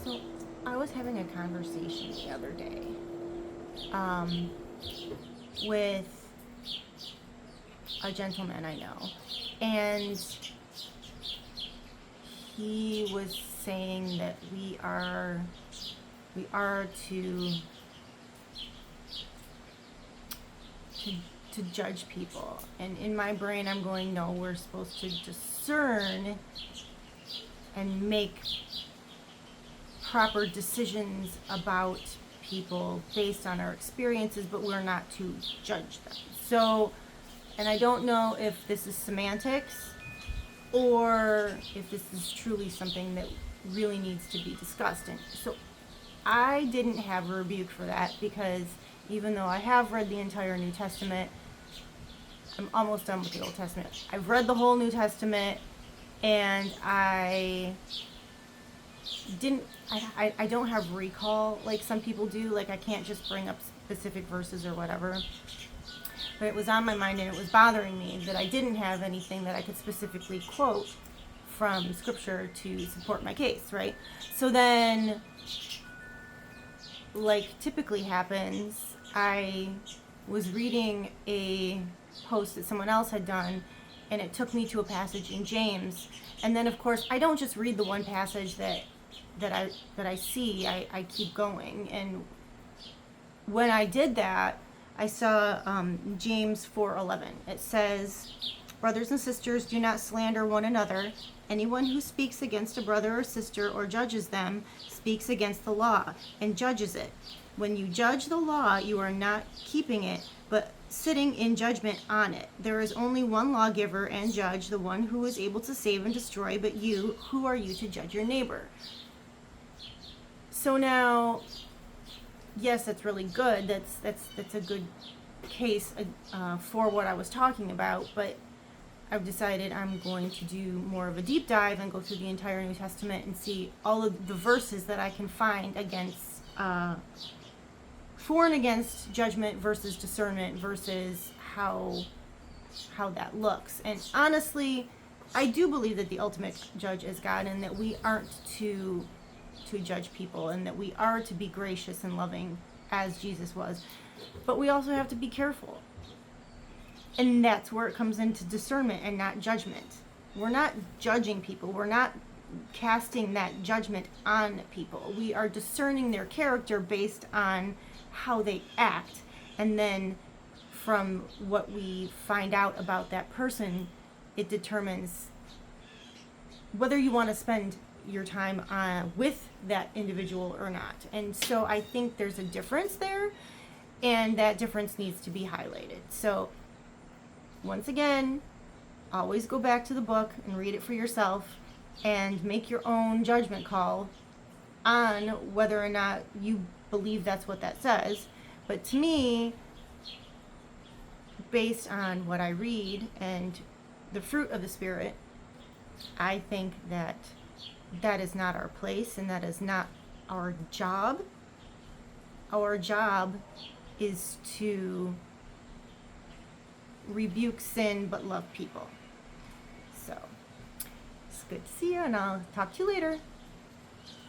So I was having a conversation the other day with a gentleman I know, and he was saying that we are to judge people, and in my brain I'm going, no, we're supposed to discern and make proper decisions about people based on our experiences, but we're not to judge them. So, and I don't know if this is semantics or if this is truly something that really needs to be discussed. And so I didn't have a rebuke for that, because even though I have read the entire New Testament, I'm almost done with the Old Testament. I've read the whole New Testament, and I don't have recall like some people do. Like, I can't just bring up specific verses or whatever. But it was on my mind, and it was bothering me that I didn't have anything that I could specifically quote from Scripture to support my case, right? So then, like typically happens, I was reading a post that someone else had done, and it took me to a passage in James. And then, of course, I don't just read the one passage that I see. I keep going. And when I did that, I saw James 4:11. It says, "Brothers and sisters, do not slander one another. Anyone who speaks against a brother or sister or judges them speaks against the law and judges it. When you judge the law, you are not keeping it, but sitting in judgment on it. There is only one lawgiver and judge, the one who is able to save and destroy. But you, who are you to judge your neighbor?" So now, yes, that's really good. That's a good case for what I was talking about. But I've decided I'm going to do more of a deep dive and go through the entire New Testament and see all of the verses that I can find against, for and against judgment versus discernment versus how that looks. And honestly, I do believe that the ultimate judge is God, and that we aren't to judge people, and that we are to be gracious and loving as Jesus was. But we also have to be careful. And that's where it comes into discernment and not judgment. We're not judging people. We're not casting that judgment on people. We are discerning their character based on how they act. And then from what we find out about that person, it determines whether you want to spend your time with that individual or not. And so I think there's a difference there, and that difference needs to be highlighted. So once again, always go back to the book and read it for yourself and make your own judgment call on whether or not you believe that's what that says. But to me, based on what I read and the fruit of the Spirit, I think that that is not our place, and that is not our job. Our job is to rebuke sin but love people. So it's good to see you, and I'll talk to you later.